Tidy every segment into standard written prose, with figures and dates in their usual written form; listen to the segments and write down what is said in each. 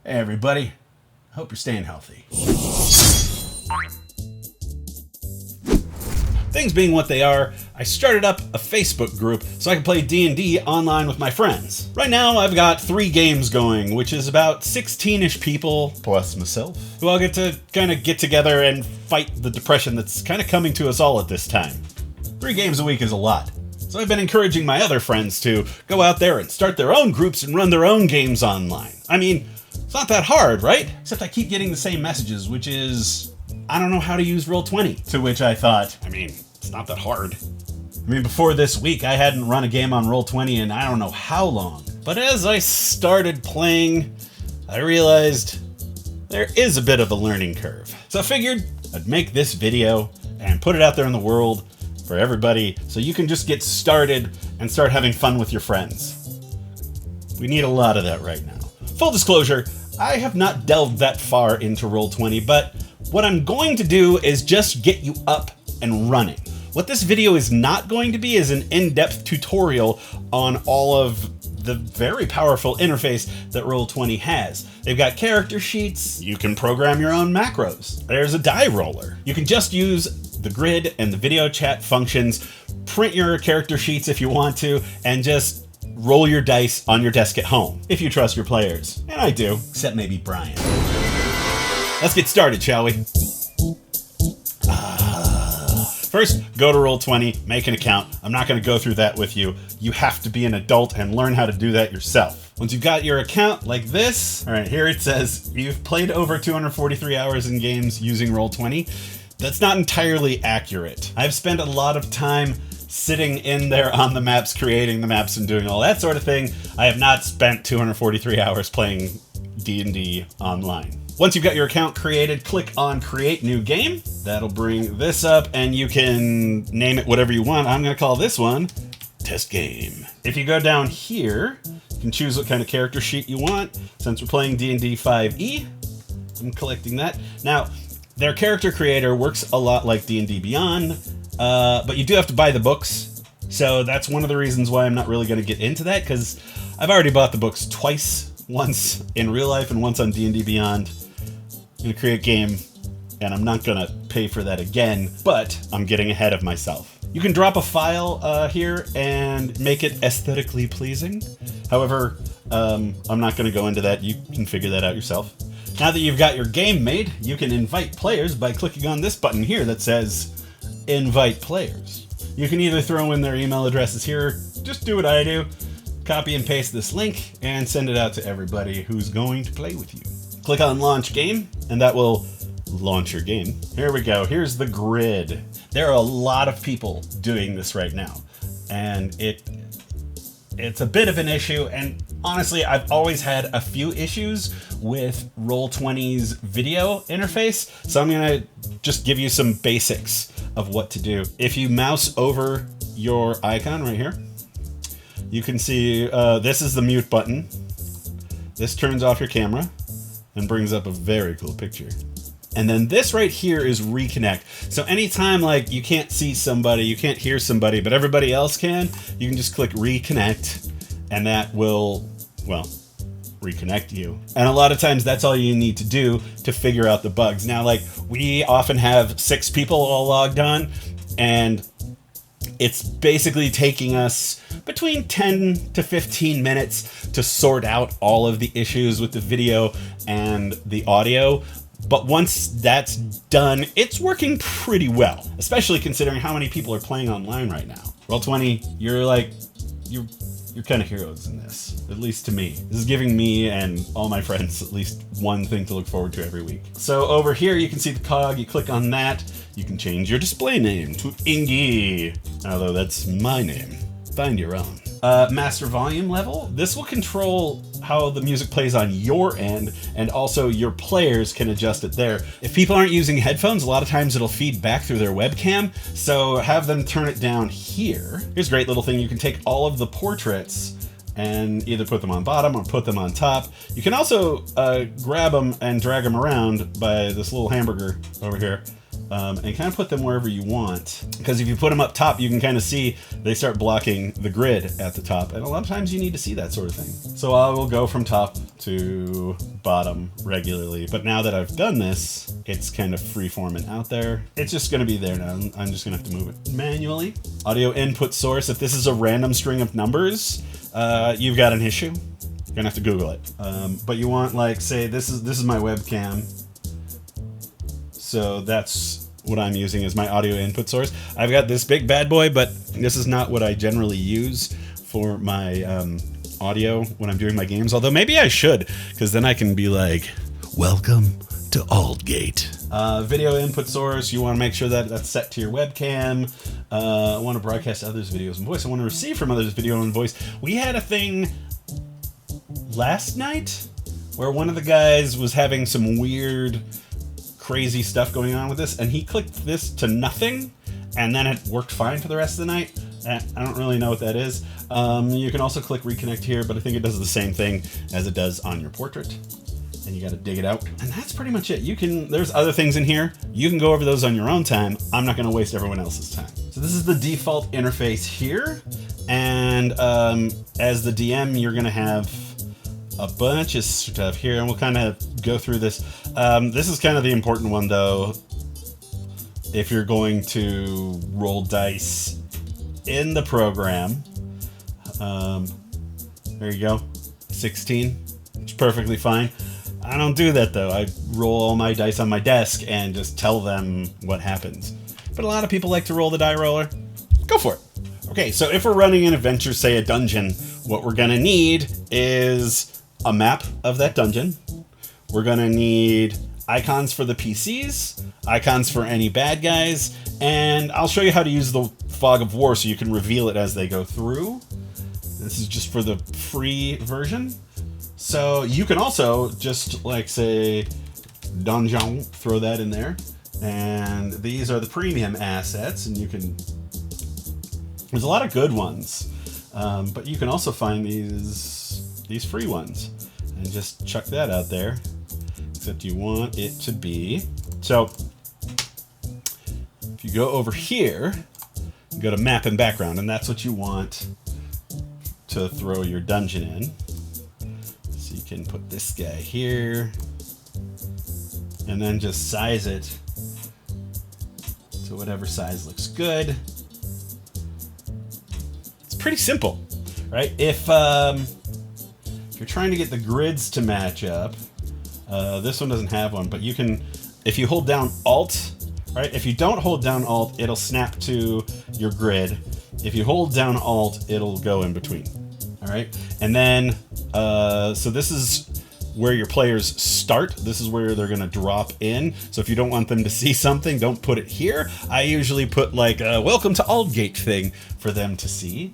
Hey everybody, hope you're staying healthy. Things being what they are, I started up a Facebook group so I can play D&D online with my friends. Right now I've got 3 games going, which is about 16-ish people, plus myself, who all get to kind of get together and fight the depression that's kind of coming to us all at this time. 3 games a week is a lot. So I've been encouraging my other friends to go out there and start their own groups and run their own games online. I mean, it's not that hard, right? Except I keep getting the same messages, which is, I don't know how to use Roll20. To which I thought, it's not that hard. Before this week, I hadn't run a game on Roll20 in I don't know how long. But as I started playing, I realized there is a bit of a learning curve. So I figured I'd make this video and put it out there in the world for everybody so you can just get started and start having fun with your friends. We need a lot of that right now. Full disclosure, I have not delved that far into Roll20, but what I'm going to do is just get you up and running. What this video is not going to be is an in-depth tutorial on all of the very powerful interface that Roll20 has. They've got character sheets, you can program your own macros, there's a die roller. You can just use the grid and the video chat functions, print your character sheets if you want to, and just roll your dice on your desk at home, if you trust your players. And I do, except maybe Brian. Let's get started, shall we? First, go to Roll20, make an account. I'm not going to go through that with you. You have to be an adult and learn how to do that yourself. Once you've got your account like this, all right, here it says you've played over 243 hours in games using Roll20. That's not entirely accurate. I've spent a lot of time sitting in there on the maps, creating the maps and doing all that sort of thing. I have not spent 243 hours playing D&D online. Once you've got your account created, click on Create New Game. That'll bring this up and you can name it whatever you want. I'm gonna call this one Test Game. If you go down here, you can choose what kind of character sheet you want. Since we're playing D&D 5e, I'm collecting that. Now, their character creator works a lot like D&D Beyond, but you do have to buy the books. So that's one of the reasons why I'm not really gonna get into that, because I've already bought the books twice. Once in real life and once on D&D Beyond. I'm gonna create game, and I'm not gonna pay for that again, but I'm getting ahead of myself. You can drop a file here and make it aesthetically pleasing. However, I'm not gonna go into that. You can figure that out yourself. Now that you've got your game made, you can invite players by clicking on this button here that says Invite Players. You can either throw in their email addresses here, just do what I do, copy and paste this link and send it out to everybody who's going to play with you. Click on Launch Game, and that will launch your game. Here we go. Here's the grid. There are a lot of people doing this right now, and it's a bit of an issue, and honestly, I've always had a few issues with Roll20's video interface, so I'm gonna just give you some basics of what to do. If you mouse over your icon right here, you can see this is the mute button. This turns off your camera and brings up a very cool picture. And then this right here is reconnect. So anytime like you can't see somebody, you can't hear somebody, but everybody else can, you can just click reconnect and that will, well, reconnect you. And a lot of times that's all you need to do to figure out the bugs. Now, like we often have 6 people all logged on, and it's basically taking us between 10 to 15 minutes to sort out all of the issues with the video and the audio. But once that's done, it's working pretty well, especially considering how many people are playing online right now. Roll20, you're kind of heroes in this, at least to me. This is giving me and all my friends at least one thing to look forward to every week. So over here, you can see the cog, you click on that, you can change your display name to Enge, although that's my name. Find your own. Master volume level. This will control how the music plays on your end, and also your players can adjust it there. If people aren't using headphones, a lot of times it'll feed back through their webcam, so have them turn it down here. Here's a great little thing. You can take all of the portraits and either put them on bottom or put them on top. You can also grab them and drag them around by this little hamburger over here. and kind of put them wherever you want. Because if you put them up top, you can kind of see they start blocking the grid at the top. And a lot of times you need to see that sort of thing. So I will go from top to bottom regularly. But now that I've done this, it's kind of free-forming out there. It's just going to be there now. I'm just going to have to move it manually. Audio input source. If this is a random string of numbers, you've got an issue. You're going to have to Google it. But you want, like, say, this is my webcam. So that's what I'm using as my audio input source. I've got this big bad boy, but this is not what I generally use for my audio when I'm doing my games. Although maybe I should, because then I can be like, welcome to Aldgate. Video input source, you want to make sure that that's set to your webcam. I want to broadcast others' videos and voice. I want to receive from others' video and voice. We had a thing last night where one of the guys was having some weird crazy stuff going on with this, and he clicked this to nothing, and then it worked fine for the rest of the night. I don't really know what that is. You can also click reconnect here, but I think it does the same thing as it does on your portrait, and you got to dig it out. And that's pretty much it. There's other things in here. You can go over those on your own time. I'm not going to waste everyone else's time. So this is the default interface here, and as the DM, you're going to have a bunch of stuff here, and we'll kind of go through this. This is kind of the important one, though. If you're going to roll dice in the program, there you go, 16. It's perfectly fine. I don't do that, though. I roll all my dice on my desk and just tell them what happens. But a lot of people like to roll the die roller. Go for it. Okay, so if we're running an adventure, say a dungeon, what we're gonna need is a map of that dungeon. We're gonna need icons for the PCs, icons for any bad guys, and I'll show you how to use the Fog of War so you can reveal it as they go through. This is just for the free version. So you can also just, like, say, Donjon, throw that in there. And these are the premium assets, and you can... There's a lot of good ones, but you can also find these free ones and just chuck that out there, except you want it to be. So if you go over here, you go to map and background, and that's what you want to throw your dungeon in. So you can put this guy here and then just size it to whatever size looks good. It's pretty simple, right? If you're trying to get the grids to match up, this one doesn't have one, but you can, if you hold down Alt, right? If you don't hold down Alt, it'll snap to your grid. If you hold down Alt, it'll go in between, all right? And then, so this is where your players start. This is where they're gonna drop in. So if you don't want them to see something, don't put it here. I usually put like a welcome to Aldgate thing for them to see.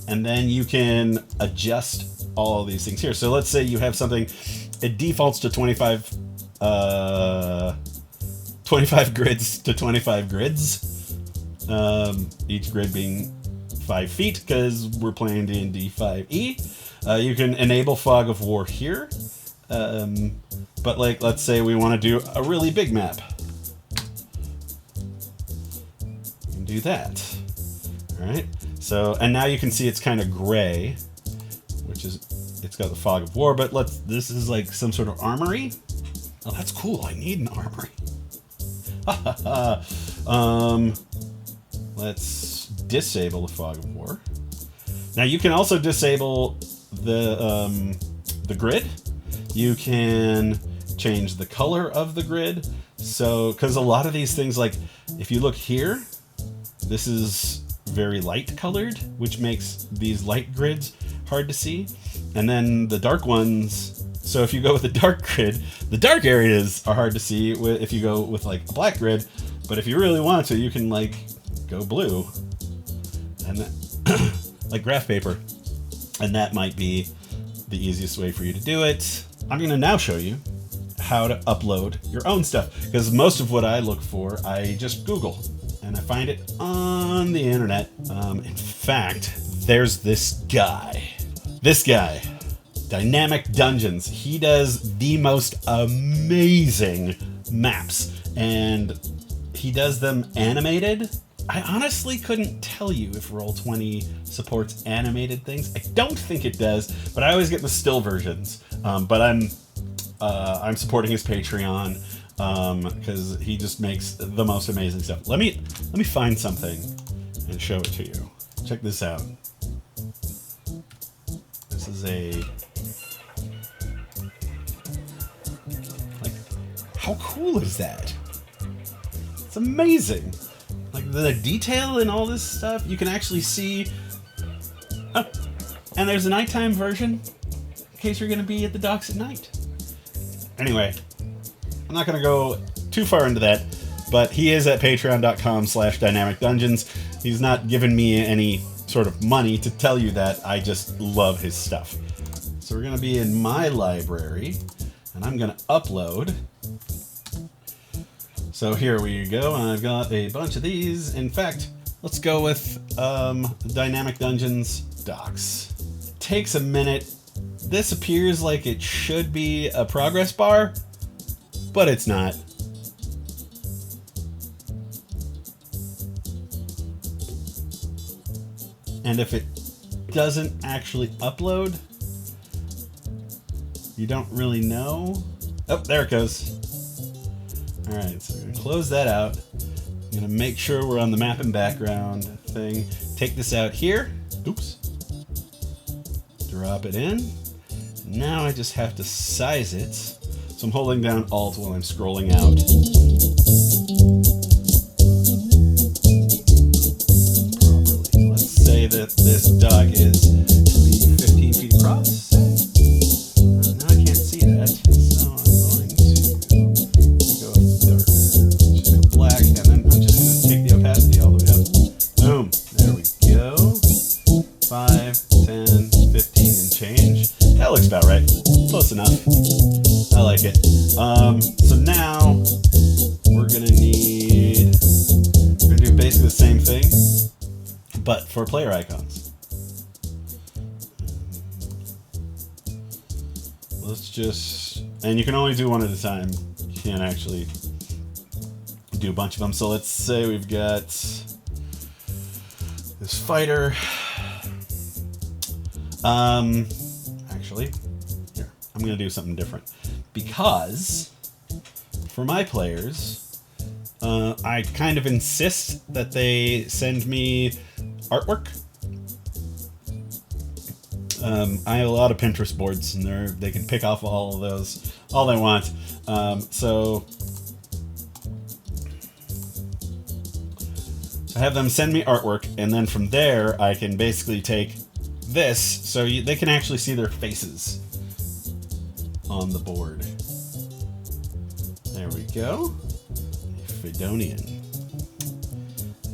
And then you can adjust all of these things here. So let's say you have something, it defaults to 25 grids to 25 grids. Each grid being 5 feet because we're playing D&D 5e. You can enable Fog of War here. But like, let's say we want to do a really big map. You can do that. All right. So, and now you can see it's kind of gray, which is, it's got the Fog of War, but this is like some sort of armory. Oh, that's cool. I need an armory. Let's disable the Fog of War. Now you can also disable the grid. You can change the color of the grid. So, because a lot of these things, like if you look here, this is very light colored, which makes these light grids hard to see. And then the dark ones, so if you go with the dark grid, the dark areas are hard to see if you go with like a black grid. But if you really want to, you can like go blue and like graph paper. And that might be the easiest way for you to do it. I'm going to now show you how to upload your own stuff, because most of what I look for, I just Google and I find it on the internet. In fact, there's this guy. Dynamic Dungeons. He does the most amazing maps, and he does them animated. I honestly couldn't tell you if Roll20 supports animated things. I don't think it does, but I always get the still versions. But I'm supporting his Patreon because he just makes the most amazing stuff. Let me find something and show it to you. Check this out. This is like, how cool is that? It's amazing. Like the detail and all this stuff, you can actually see. Oh, and there's a nighttime version in case you're going to be at the docks at night. Anyway, I'm not going to go too far into that, but he is at patreon.com/Dynamic Dungeons. He's not given me any sort of money to tell you that. I just love his stuff. So we're going to be in my library, and I'm going to upload. So here we go. I've got a bunch of these. In fact, let's go with Dynamic Dungeons docs. It takes a minute. This appears like it should be a progress bar, but it's not. And if it doesn't actually upload, you don't really know. Oh, there it goes. All right, so we're gonna close that out. I'm gonna make sure we're on the map and background thing. Take this out here. Oops. Drop it in. Now I just have to size it. So I'm holding down Alt while I'm scrolling out. Properly. Let's say that this dog is to be 15 feet across. Now I can't see that, so I'm going to go darker. Just go black, and then I'm just going to take the opacity all the way up. Boom. There we go. 5, 10, 15, and change. That looks about right. Close enough. I like it. So now we're gonna do basically the same thing, but for player icons. Let's just, and you can only do one at a time. You can't actually do a bunch of them. So let's say we've got this fighter. Actually, here, I'm going to do something different. Because for my players, I kind of insist that they send me artwork. I have a lot of Pinterest boards, and they can pick off all of those all they want. So I have them send me artwork, and then from there I can basically take this, so they can actually see their faces on the board. There we go. Fidonian.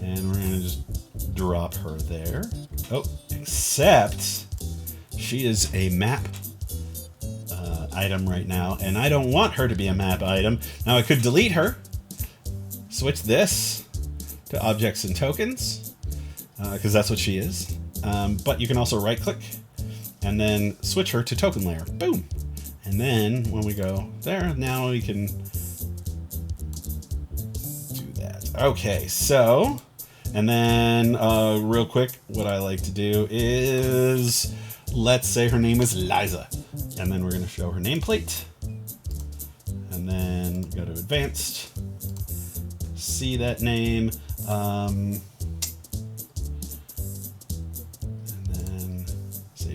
And we're going to just drop her there. Oh, except she is a map item right now, and I don't want her to be a map item. Now I could delete her, switch this to objects and tokens, because that's what she is. But you can also right click and then switch her to token layer. Boom. And then when we go there, now we can do that. Okay, so, and then real quick, what I like to do is, let's say her name is Liza. And then we're going to show her nameplate. And then go to advanced. See that name.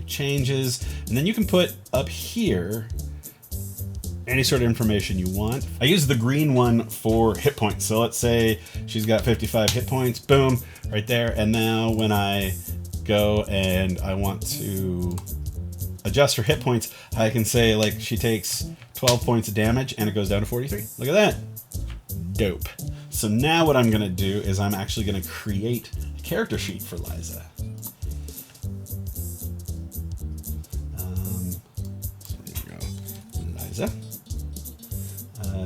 Changes, and then you can put up here any sort of information you want. I use the green one for hit points. So let's say she's got 55 hit points, boom, right there. And now when I go and I want to adjust her hit points, I can say like she takes 12 points of damage and it goes down to 43. Look at that. Dope. So now what I'm gonna do is I'm actually gonna create a character sheet for Liza.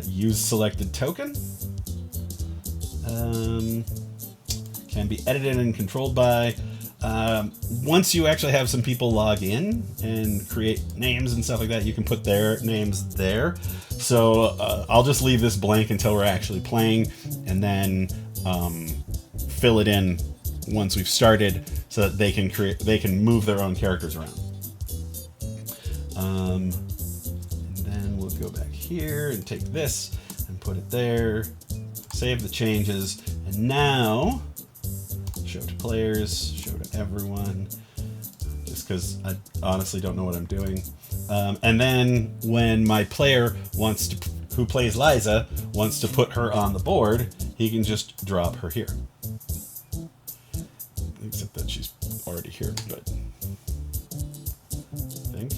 Use selected token. Can be edited and controlled by. Once you actually have some people log in and create names and stuff like that, you can put their names there. So I'll just leave this blank until we're actually playing, and then fill it in once we've started, so that they can move their own characters around. And then we'll go back here and take this and put it there, save the changes, and now show to players, show to everyone, just because I honestly don't know what I'm doing. And then when my player who plays Liza wants to put her on the board, he can just drop her here. Except that she's already here, but I think.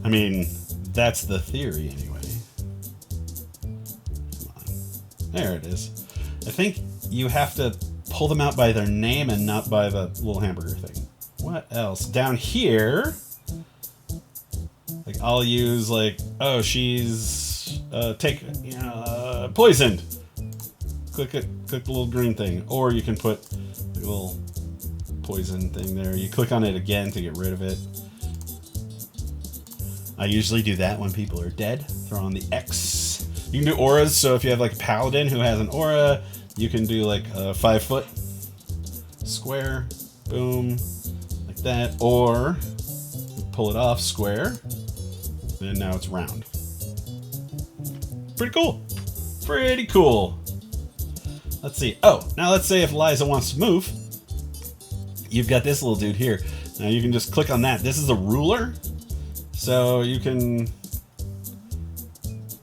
I mean, that's the theory anyway. Come on. There it is. I think you have to pull them out by their name and not by the little hamburger thing. What else? Down here, like I'll use like, oh, she's poisoned. Click the little green thing, or you can put the little poison thing there. You click on it again to get rid of it. I usually do that when people are dead. Throw on the X. You can do auras, so if you have like a paladin who has an aura, you can do like a 5-foot square, boom, like that, or pull it off square, and now it's round. Pretty cool. Pretty cool. Let's see. Oh, now let's say if Liza wants to move, you've got this little dude here. Now you can just click on that. This is a ruler. So you can,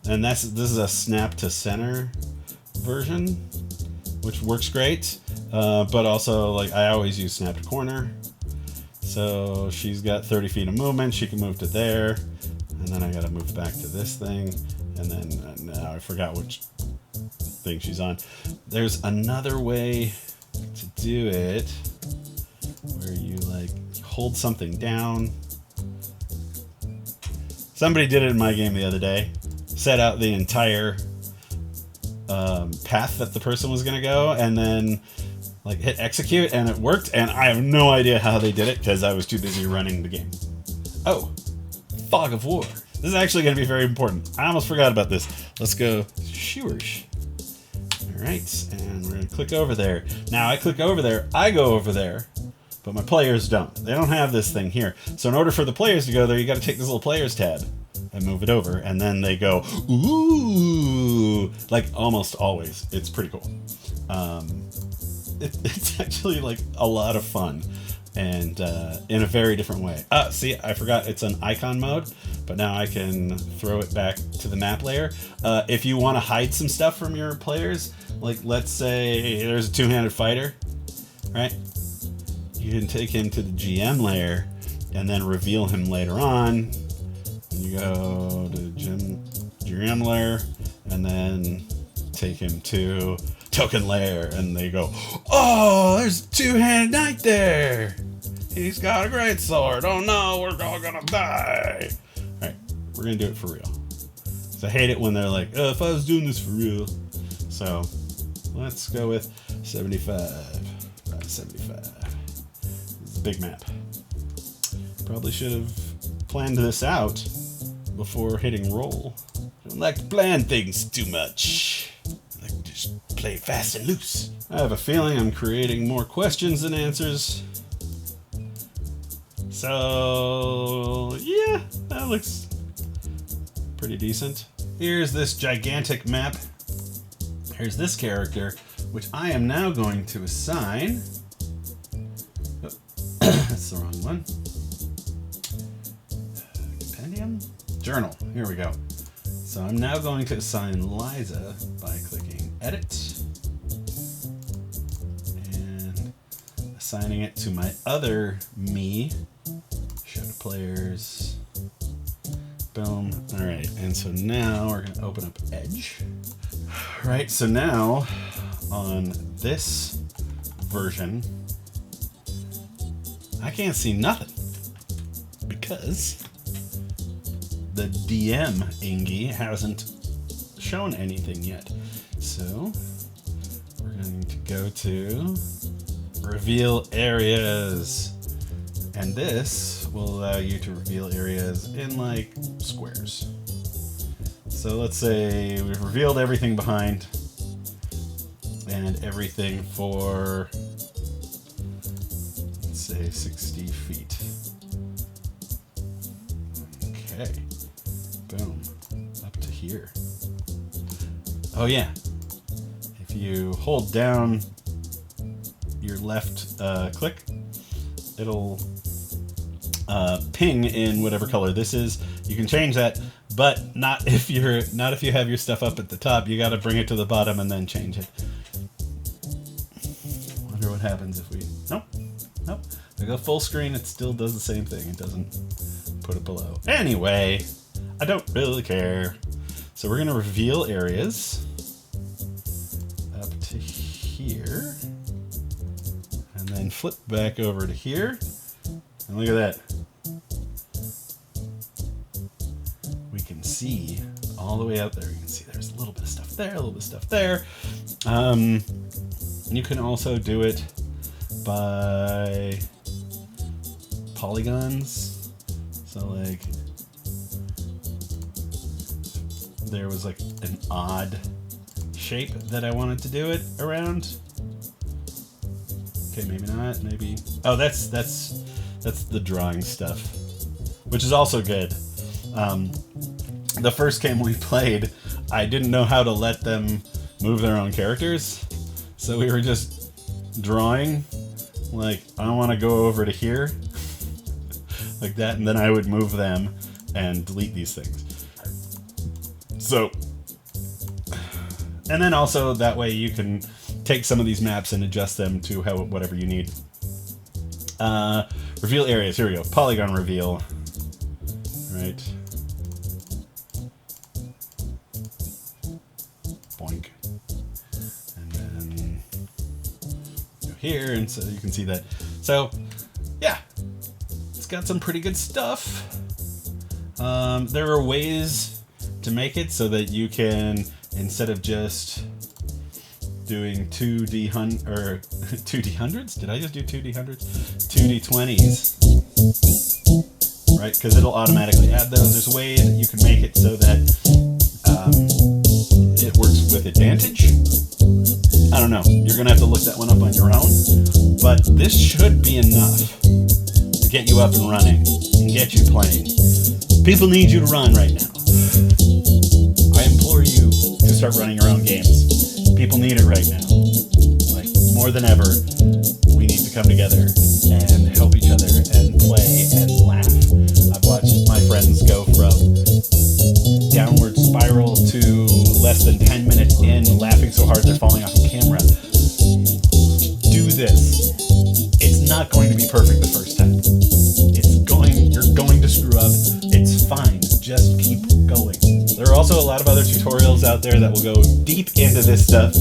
and this is a snap to center version, which works great. But also, like, I always use snap to corner. So she's got 30 feet of movement. She can move to there, and then I gotta move back to this thing, and then now I forgot which thing she's on. There's another way to do it where you like hold something down. Somebody did it in my game the other day. Set out the entire path that the person was gonna go, and then like hit execute, and it worked. And I have no idea how they did it because I was too busy running the game. Oh, fog of war. This is actually gonna be very important. I almost forgot about this. Let's go shoosh. All right, and we're gonna click over there. Now I click over there, I go over there, but my players don't. They don't have this thing here. So in order for the players to go there, you got to take this little players tab and move it over, and then they go, ooh, like almost always. It's pretty cool. It's actually like a lot of fun, and in a very different way. See, I forgot it's an icon mode, but now I can throw it back to the map layer. If you want to hide some stuff from your players, like let's say there's a two-handed fighter, right? You can take him to the GM layer and then reveal him later on. You go to GM layer and then take him to token layer, and they go, oh, there's a two-handed knight there. He's got a great sword. Oh no, we're all gonna die. All right, we're gonna do it for real. So I hate it when they're like, oh, if I was doing this for real. So let's go with 75 by 75. Big map. Probably should have planned this out before hitting roll. I don't like to plan things too much. I like to just play fast and loose. I have a feeling I'm creating more questions than answers. So, yeah, that looks pretty decent. Here's this gigantic map. Here's this character, which I am now going to assign. That's the wrong one. Compendium? Journal. Here we go. So I'm now going to assign Liza by clicking Edit and assigning it to my other me. Show to players. Boom. All right. And so now we're going to open up Edge. Right. So now on this version, I can't see nothing because the DM Enge hasn't shown anything yet. So we're going to go to reveal areas. And this will allow you to reveal areas in like squares. So let's say we've revealed everything behind and everything for, let's say 60 feet. Okay, boom, up to here. Oh yeah, if you hold down your left click, it'll ping in whatever color this is. You can change that, but not if you have your stuff up at the top. You got to bring it to the bottom and then change it. Wonder what happens if we nope. We go full screen, it still does the same thing. It doesn't put it below. Anyway, I don't really care. So we're gonna reveal areas up to here, and then flip back over to here, and look at that. We can see all the way out there. You can see there's a little bit of stuff there, a little bit of stuff there. You can also do it by polygons. So like there was like an odd shape that I wanted to do it around. Okay, maybe not, maybe. Oh, that's the drawing stuff, which is also good. The first game we played, I didn't know how to let them move their own characters. So we were just drawing, like, I want to go over to here, like that, and then I would move them and delete these things. So, and then also that way you can take some of these maps and adjust them to whatever you need. Reveal areas, here we go, polygon reveal, right. Boink. And then go here, and so you can see that. So, yeah, it's got some pretty good stuff. There are ways to make it so that you can, instead of just doing 2D 2D hundreds? Did I just do 2D hundreds? 2D 20s. Right, because it'll automatically add those. There's a way that you can make it so that it works with advantage. I don't know. You're going to have to look that one up on your own. But this should be enough to get you up and running and get you playing. People need you to run right now. I implore you to start running your own games. People need it right now. Like, more than ever, we need to come together and help each other and play and laugh. I've watched my friends go from downward spiral to less than 10 minutes in, laughing so hard they're falling off the camera. Do this. It's not going to be perfect the first time. You're going to screw up. It's fine. Just keep going. There are also a lot of other tutorials out there that will go deep into this stuff.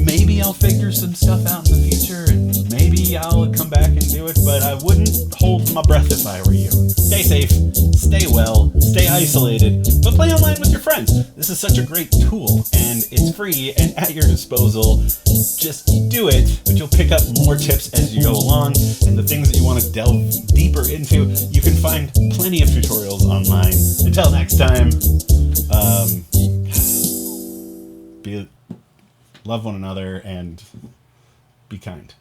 Maybe I'll figure some stuff out in the future, and maybe I'll come back and do it, but I wouldn't hold my breath if I were you. Stay safe, stay well, stay isolated, but play online with your friends. This is such a great tool, and it's free and at your disposal. Just do it, but you'll pick up more tips as you go along, and the things that you want to delve deeper into, you can find plenty of tutorials online. Until next time, love one another and be kind.